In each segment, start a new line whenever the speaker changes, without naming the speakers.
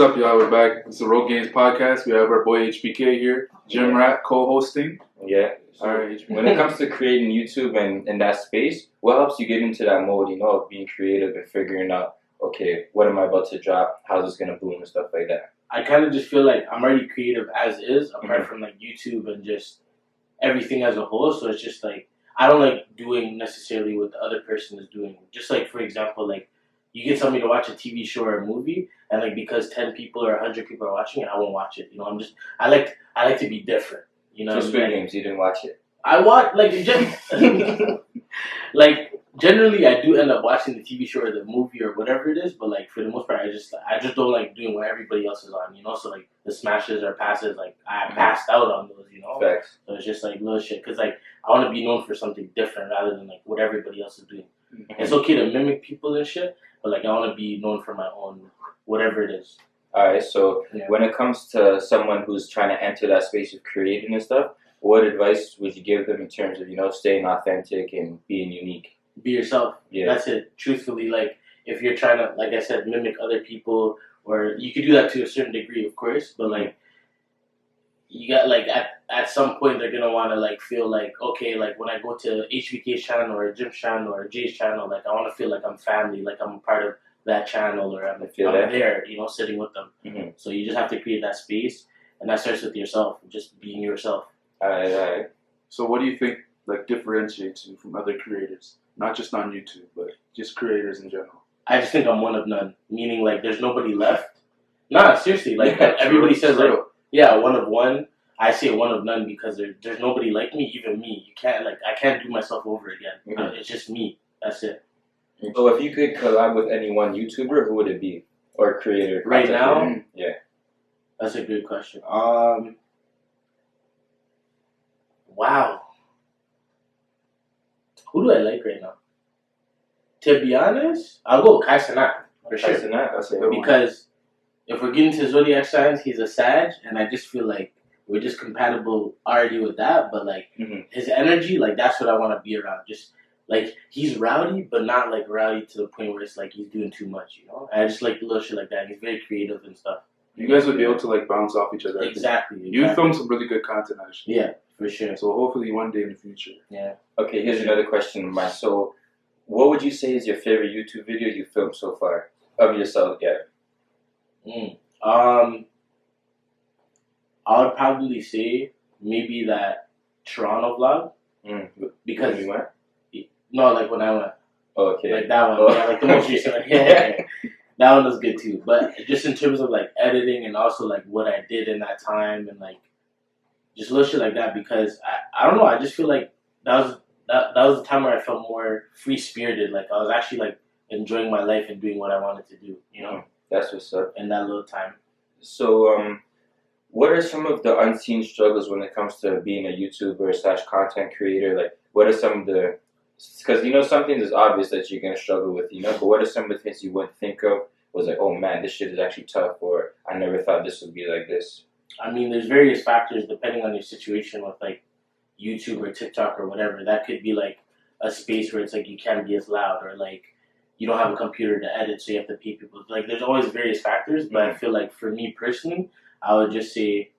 What's up, y'all? We're back. It's the Road Games podcast. We have our boy HBK here, Jim Rat co-hosting.
Yeah. So
all right.
When it comes to creating YouTube and that space, what helps you get into that mode, of being creative and figuring out, okay, what am I about to drop? How's this going to boom and stuff like that?
I kind of just feel like I'm already creative as is, apart from like YouTube and just everything as a whole. So it's just like, I don't like doing necessarily what the other person is doing. Just like, for example, like you get somebody to watch a TV show or a movie, and like because 10 people or 100 people are watching it, I won't watch it. I like to be different.
So Squid Games, you didn't watch it?
I watch like generally I do end up watching the TV show or the movie or whatever it is, but like for the most part I just don't like doing what everybody else is on, So like the smashes or passes, like I passed out on those,
Facts.
So it's just like little shit, because like I want to be known for something different rather than like what everybody else is doing. It's okay to mimic people and shit, but like I want to be known for my own whatever it is.
Alright, so when it comes to someone who's trying to enter that space of creating and stuff, what advice would you give them in terms of, staying authentic and being unique?
Be yourself. Yeah. That's it. Truthfully, like if you're trying to, like I said, mimic other people, or you could do that to a certain degree, of course, but like you got like at some point they're gonna want to like feel like, okay, like when I go to HBK's channel or Jim's channel or Jay's channel, like I want to feel like I'm family, like I'm a part of that channel, or I'm there, sitting with them. So you just have to create that space, and that starts with yourself, just being yourself.
Alright.
So what do you think like differentiates you from other creators? Not just on YouTube, but just creators in general.
I just think I'm one of none. Meaning like there's nobody left. Nah, seriously. Like everybody says like, one of one. I say one of none because there's nobody like me, even me. I can't do myself over again. It's just me. That's it.
So if you could collab with any one YouTuber, who would it be? Or creator?
Right now?
Creator? Yeah.
That's a good question. Wow. Who do I like right now? To be honest, I'll go with Kai Cenat for sure.
That's a good one.
Because if we're getting to zodiac signs, he's a Sag, and I just feel like we're just compatible already with that. But like his energy, like that's what I want to be around. Just like he's rowdy, but not like rowdy to the point where it's like he's doing too much. I just like little shit like that. He's very creative and stuff.
You guys would be able to like bounce off each other.
Exactly.
You film some really good content actually.
Yeah, for sure.
So hopefully one day in the future.
Yeah.
Okay, here's another question of mine. So, what would you say is your favorite YouTube video you filmed so far of yourself? Yeah.
I would probably say maybe that Toronto vlog. Because
when you went?
No, like when I went.
Okay.
Like that one. Yeah, like the most recent one. Yeah. That one was good too. But just in terms of like editing and also like what I did in that time and like just little shit like that, because I don't know, I just feel like that was the time where I felt more free spirited. Like I was actually like enjoying my life and doing what I wanted to do,
That's what's up.
In that little time.
So, what are some of the unseen struggles when it comes to being a YouTuber / content creator? Like, what are some of the, because some things is obvious that you're gonna struggle with, but what are some of the things you wouldn't think of was like, oh man, this shit is actually tough, or I never thought this would be like this?
I mean, there's various factors depending on your situation with like YouTube or TikTok or whatever. That could be like a space where it's like you can't be as loud, or like you don't have a computer to edit, so you have to pay people. Like there's always various factors, but I feel like for me personally, I would just say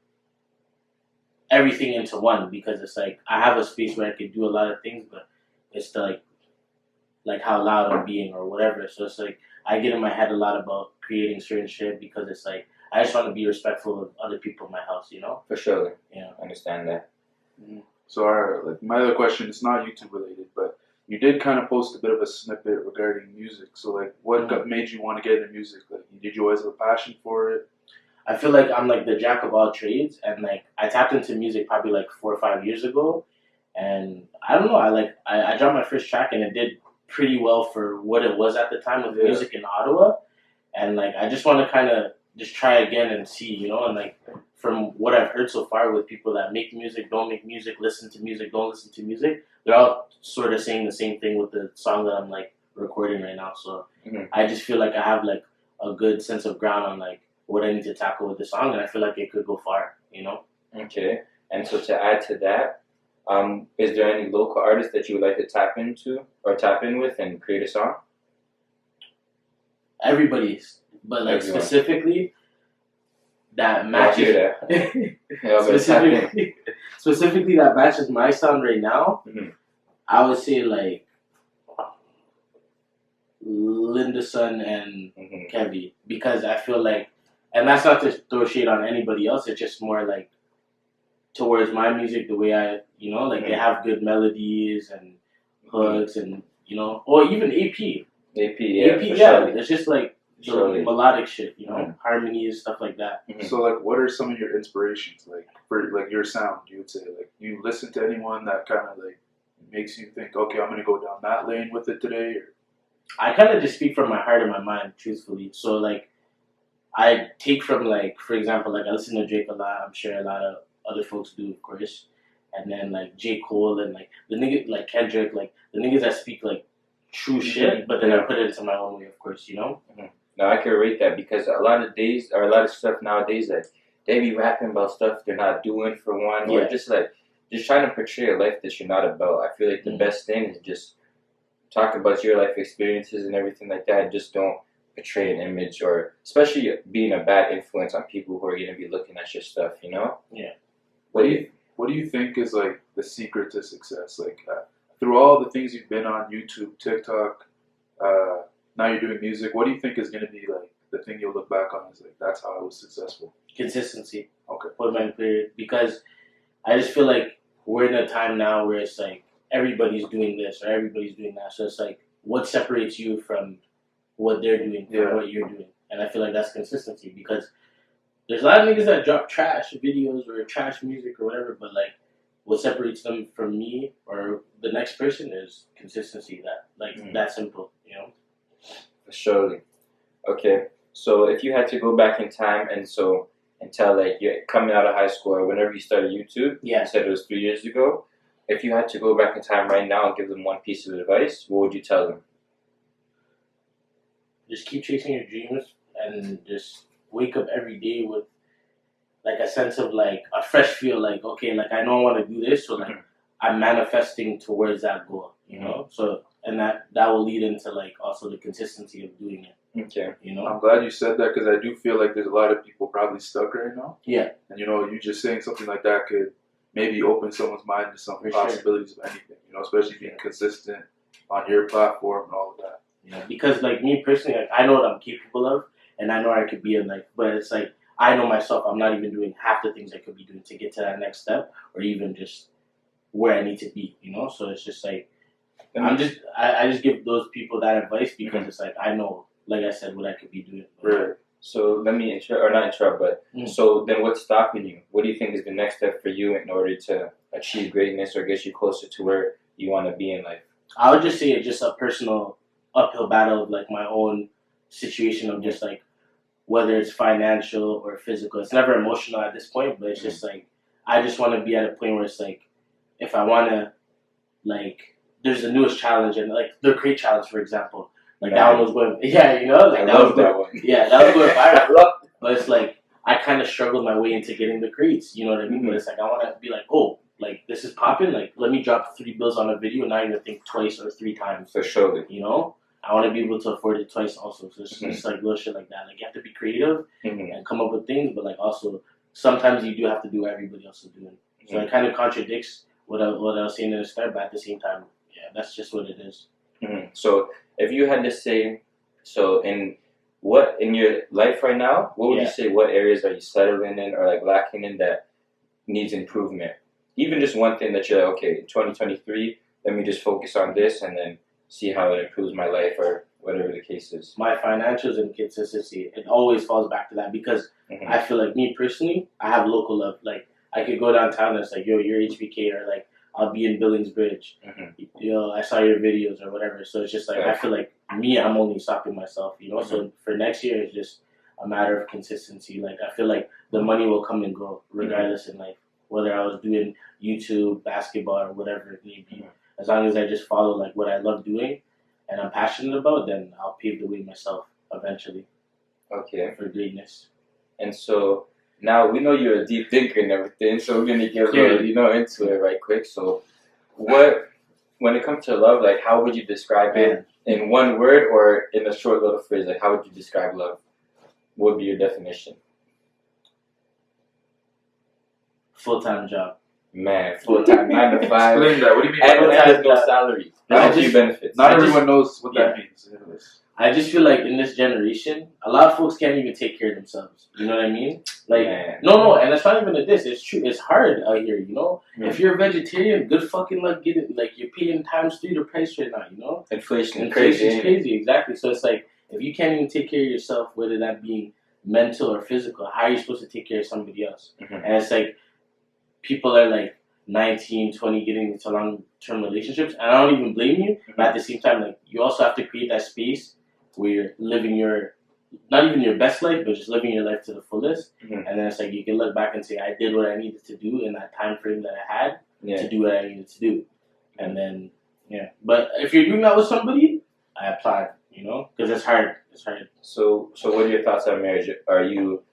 everything into one, because it's like I have a space where I could do a lot of things, but it's like how loud I'm being or whatever. So it's like I get in my head a lot about creating certain shit, because it's like I just want to be respectful of other people in my house,
For sure.
Yeah.
I understand that.
So my other question is not YouTube related, but you did kind of post a bit of a snippet regarding music. So like what made you want to get into music? Like did you always have a passion for it?
I feel like I'm like the jack of all trades, and like I tapped into music probably like 4 or 5 years ago, and I don't know, I dropped my first track and it did pretty well for what it was at the time with music in Ottawa, and like I just want to kind of just try again and see, and like from what I've heard so far with people that make music, don't make music, listen to music, don't listen to music, they're all sort of saying the same thing with the song that I'm like recording right now. So I just feel like I have like a good sense of ground on like what I need to tackle with the song, and I feel like it could go far,
Okay. And so to add to that, is there any local artists that you would like to tap in with and create a song?
Everybody's, but like specifically, that matches specifically that matches my sound right now. I would say like Linda Sun and Kevy, because I feel like, and that's not to throw shade on anybody else. It's just more like towards my music, the way I, like they have good melodies and hooks, and or even AP, yeah. It's just like the melodic shit, harmonies, stuff like that.
So like, what are some of your inspirations, like for like your sound? You would say like you listen to anyone that kind of like makes you think, okay, I'm gonna go down that lane with it today, or?
I kind of just speak from my heart and my mind, truthfully. So like, I take from like, for example, like I listen to Drake a lot. I'm sure a lot of other folks do, of course. And then like J. Cole and like the niggas like Kendrick, like the niggas that speak like true shit, but then I put it into my own way, of course,
No, I can rate that, because a lot of stuff nowadays, like they be rapping about stuff they're not doing for one, or just trying to portray a life that you're not about. I feel like the best thing is just talk about your life experiences and everything like that. Just don't portray an image, or especially being a bad influence on people who are going to be looking at your stuff,
Yeah.
What do you think is like the secret to success? Like through all the things you've been on, YouTube, TikTok, now you're doing music. What do you think is going to be like the thing you'll look back on as like, that's how I was successful?
Consistency.
Okay.
Point blank period. Because I just feel like we're in a time now where it's like everybody's doing this or everybody's doing that. So it's like, what separates you from what they're doing, from what you're doing? And I feel like that's consistency, because there's a lot of niggas that drop trash videos or trash music or whatever, but like what separates them from me or the next person is consistency. That simple,
Surely. Okay, so if you had to go back in time and tell like you're coming out of high school or whenever you started YouTube, you said it was 3 years ago. If you had to go back in time right now and give them one piece of advice, what would you tell them?
Just keep chasing your dreams and just wake up every day with like a sense of like a fresh feel, like, okay, like I know I want to do this, so like I'm manifesting towards that goal, So, and that will lead into like also the consistency of doing it.
Okay.
I'm glad you said that, because I do feel like there's a lot of people probably stuck right now.
Yeah.
And you just saying something like that could maybe open someone's mind to some possibilities of anything, especially being consistent on your platform and all of that.
Yeah, because like me personally, like, I know what I'm capable of, and I know I could be in life, but it's like I know myself, I'm not even doing half the things I could be doing to get to that next step, or even just where I need to be, So it's just like I just give those people that advice, because it's like I know, like I said, what I could be doing.
Right. So let me not interrupt, but so then what's stopping you? What do you think is the next step for you in order to achieve greatness or get you closer to where you want to be in life?
I would just say it's just a personal uphill battle of like my own situation of just like whether it's financial or physical. It's never emotional at this point, but it's just like I just want to be at a point where it's like if I want to, like, there's the newest challenge, and like the Crate Challenge, for example. Like that one was going, like
I love that one.
Yeah, that was going viral. But it's like I kind of struggled my way into getting the crates. You know what I mean? But it's like I want to be like, oh, like this is popping. Like let me drop 3 bills on a video, not even think twice or 3 times.
For sure.
I want to be able to afford it twice also. So it's just like little shit like that. Like you have to be creative and come up with things, but like also sometimes you do have to do what everybody else is doing. So it kind of contradicts what I was saying in the start, but at the same time, yeah, that's just what it is.
So if you had to say, in your life right now, what would you say, what areas are you settling in or like lacking in that needs improvement? Even just one thing that you're like, okay, in 2023, let me just focus on this and then see how it improves my life or whatever the case is.
My financials and consistency, it always falls back to that, because I feel like me personally, I have local love. Like I could go downtown and it's like, yo, you're HBK, or like I'll be in Billings Bridge. Yo, I saw your videos or whatever. So it's just like I feel like I'm only stopping myself, So for next year, it's just a matter of consistency. Like I feel like the money will come and go regardless in life, whether I was doing YouTube, basketball, or whatever it may be. As long as I just follow like what I love doing and I'm passionate about, then I'll pave the way myself eventually.
Okay.
For greatness.
And so now we know you're a deep thinker and everything, so we're gonna get into it right quick. So when it comes to love, like how would you describe it in one word or in a short little phrase? Like how would you describe love? What would be your definition?
Full-time job.
Man, full-time, 9 to 5.
Explain that. What do you mean?
And
by
there's no salary. There's no few benefits.
Not everyone knows what that means.
I just feel like in this generation, a lot of folks can't even take care of themselves. You know what I mean? Like, no, and it's not even a diss. It's true. It's hard out here, you know? If you're a vegetarian, good fucking luck getting, like, you're paying times 3 the price right now, you know?
Inflation is
crazy, exactly. So it's like, if you can't even take care of yourself, whether that be mental or physical, how are you supposed to take care of somebody else? And it's like, people are like 19, 20 getting into long-term relationships, and I don't even blame you, but at the same time, like, you also have to create that space where you're living your, not even your best life, but just living your life to the fullest. And then it's like you can look back and say, I did what I needed to do in that time frame that I had to do what I needed to do. And then, but if you're doing that with somebody, I applaud, you know, because it's hard. It's hard.
So what are your thoughts on marriage? Are you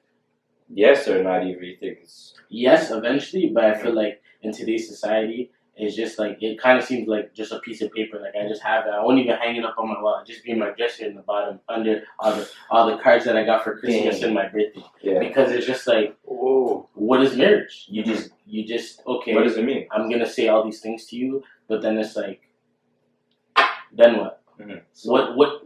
yes or not even? You think it's
yes, eventually, but I feel like in today's society, it's just like, it kind of seems like just a piece of paper. Like, I just have it. I won't even hang it up on my wall. Just be my dresser in the bottom under all the cards that I got for Christmas and my birthday. Because it's just like, what is marriage? You just okay.
What does it mean?
I'm gonna say all these things to you, but then it's like, then what?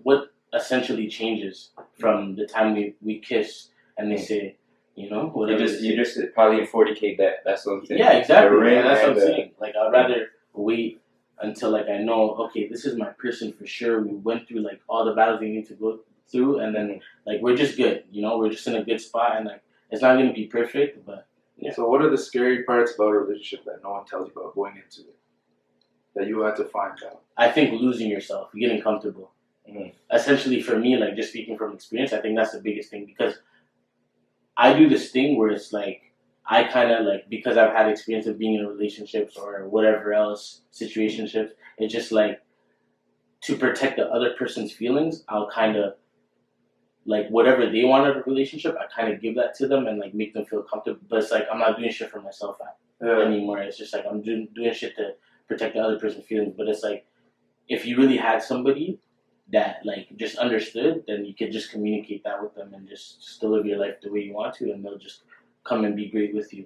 What essentially changes from the time we kiss and they say, you know, whatever.
You just probably in 40K debt. That's what I'm saying.
Yeah, exactly. And that's what I'm saying. Like, I'd rather wait until, like, I know, okay, this is my person for sure. We went through, like, all the battles we need to go through, and then, like, we're just good. You know, we're just in a good spot, and, like, it's not going to be perfect, but yeah.
So what are the scary parts about a relationship that no one tells you about going into it, that you had to find out?
I think losing yourself, getting comfortable. Essentially, for me, like, just speaking from experience, I think that's the biggest thing, because I do this thing where it's like, I kind of like, because I've had experience of being in relationships or whatever else, situationships, it's just like, to protect the other person's feelings, I'll kind of, like, whatever they want out of a relationship, I kind of give that to them and, like, make them feel comfortable. But it's like, I'm not doing shit for myself anymore. It's just like, I'm doing shit to protect the other person's feelings. But it's like, if you really had somebody that, like, just understood, then you could just communicate that with them and just still live your life the way you want to, and they'll just come and be great with you,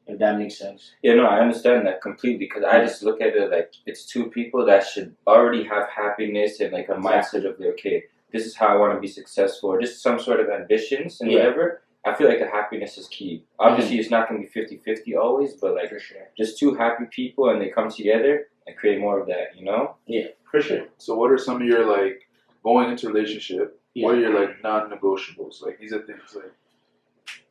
if that makes sense.
Yeah, no, I understand that completely, because I just look at it like it's two people that should already have happiness and, like, a mindset of, like, okay, this is how I want to be successful, or just some sort of ambitions and whatever. I feel like the happiness is key. Obviously, it's not going to be 50-50 always, but, like,
for sure,
just two happy people and they come together and create more of that, you know?
Yeah, for sure.
So what are some of your, like, going into a relationship, what are your, like, non-negotiables? Like, these are things, like,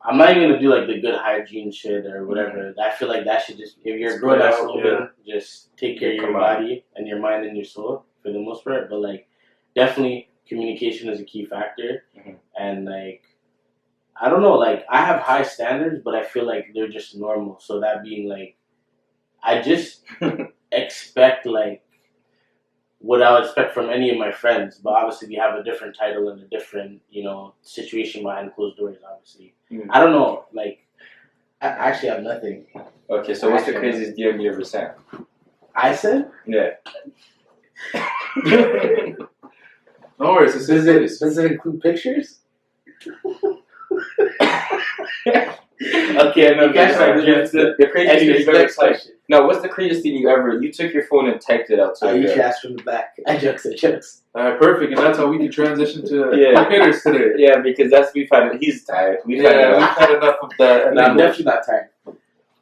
I'm not even gonna do, like, the good hygiene shit or whatever. I feel like that should just, if you're a grown ass woman, just take care of your body and your mind and your soul for the most part. But, like, definitely communication is a key factor. And, like, I don't know, like, I have high standards, but I feel like they're just normal. So that being, like, I just expect, like, what I would expect from any of my friends, but obviously we have a different title and a different, you know, situation behind closed doors, obviously. I don't know, like, I actually have nothing.
Okay, so what's the craziest deal you ever sent?
I said?
Yeah.
no worries,
does it include pictures? Okay, no, guys,
the craziest thing you've ever typed. No, what's the craziest thing you took your phone and typed it out to?
You should ask from the back. I jokes.
Alright, perfect, and that's how we can transition to quick hitters today.
Yeah, because he's tired. We've had
enough of that.
No, I'm definitely not tired.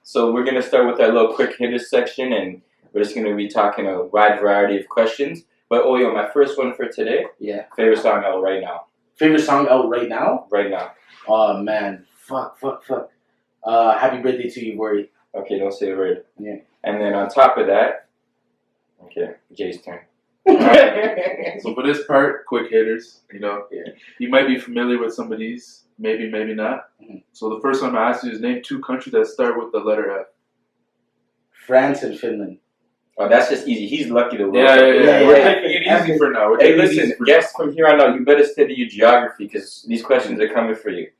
So we're gonna start with our little quick hitters section, and we're just gonna be talking a wide variety of questions. But my first one for today.
Yeah.
Favorite song out right now.
Favorite song out right now?
Right now.
Oh man, fuck. Happy birthday to you, Worry.
Okay, don't say a word.
Yeah.
And then on top of that, okay, Jay's turn.
So for this part, quick hitters, you know, you might be familiar with some of these, maybe not. So the first one I asked you is name 2 countries that start with the letter F.
France and Finland.
Oh, that's just easy. He's lucky to win.
Yeah. We're taking it easy for now.
Hey, listen, guess from here on out, you better study your geography because these questions are coming for you.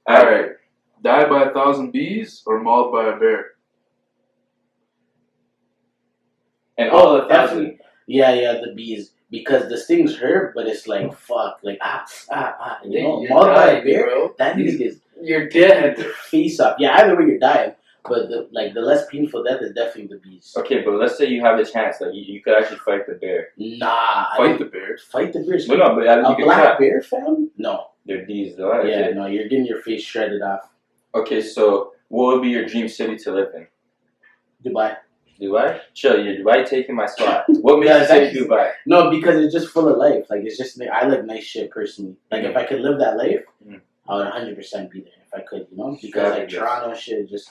All right. Die by 1,000 bees or mauled by a bear?
And all 1,000.
Yeah, the bees. Because the stings hurt, but it's like, fuck. Like, you know,
You're
mauled by
dying,
a bear,
bro.
that means
You're dead.
Face up. Yeah, either way you're dying. But the less painful death is definitely the bees.
Okay, but let's say you have a chance, like you could actually fight the bear.
Nah.
Fight the bears.
Fight the bears.
Well, no, but
A
you can
black
try.
bear, fam? No.
They're D's though.
Yeah,
Okay.
no, you're getting your face shredded off.
Okay, so what would be your dream city to live in?
Dubai.
Dubai? Chill, you're Dubai taking my spot. What makes
Yeah,
you say
actually-
Dubai?
No, because it's just full of life. Like, it's just, I like nice shit personally. Like, if I could live that life, I would 100% be there if I could, you know? Because, like,
Yes.
Toronto shit is just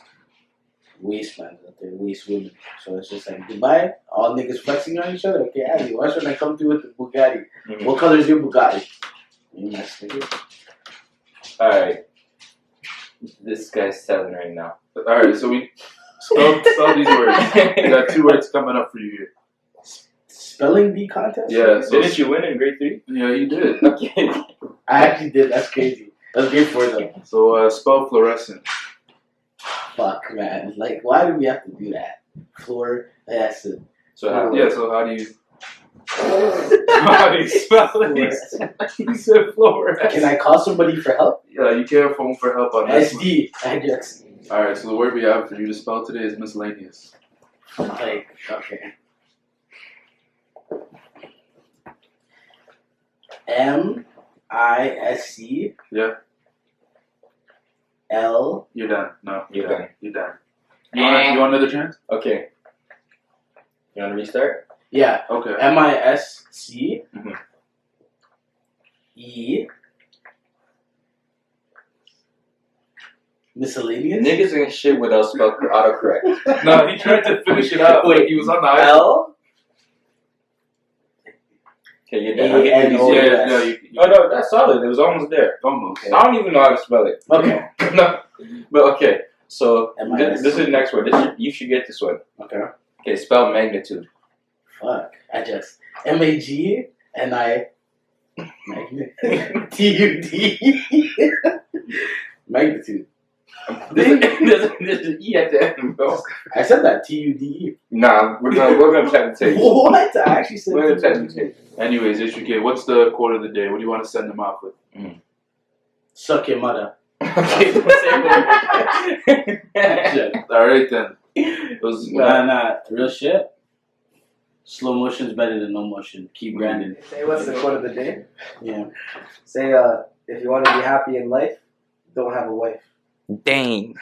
wasteland out there, waste women. So it's just like, Dubai, all niggas flexing on each other. Okay, Abby, why should I come through with the Bugatti?
Mhm.
What color is your Bugatti? You nice nigga.
Alright. This guy's selling right now.
All right, so we spell these words. We got 2 words coming up for you here.
Spelling bee contest?
Yeah, so
Didn't you win in grade 3?
yeah, you did.
Okay.
I actually did. That's crazy. That's grade 4 though.
So spell fluorescent.
Fuck, man. Like, why do we have to do that? Fluorescent.
So how?
Yeah, so how do you spell it? You said fluorescent.
Can I call somebody for help?
Yeah, you can't phone for help on this one.
SD. I just,
All right, so the word we have for you to spell today is miscellaneous.
like, okay. MISC.
Yeah.
L.
You're done. No,
You're done.
You're done. You want another chance?
Okay. You want to restart?
Yeah.
Okay.
MISC.
Mhm.
E. Miscellaneous.
Niggas ain't shit without spell autocorrect.
No, he tried to finish it up. Wait, he was on the iPhone.
L.
Okay, you're done. I'll get you
A-N-O.
these.
Yeah, no, you
Oh no, that's solid. It was almost there.
almost.
Okay.
I don't even know how to spell it.
Okay.
No, but okay. So
MISC.
this is the next word. You should get this one.
Okay.
Okay, spell magnitude.
Fuck. I just MAGNI. TUD. Magnitude.
There's an E at the end, bro.
I said that TUDE.
Nah, we're gonna try to take.
What? I actually said
We're gonna try to
TUDE.
take.
Anyways, HBK, what's the quote of the day? What do you want to send them off with?
Suck your mother.
Okay, don't say it.
All right then. It was
Nah. Real shit. Slow motion's better than no motion. Keep grinding.
Say what's the quote of the day?
Yeah.
Say, if you want to be happy in life, don't have a wife.
Dang.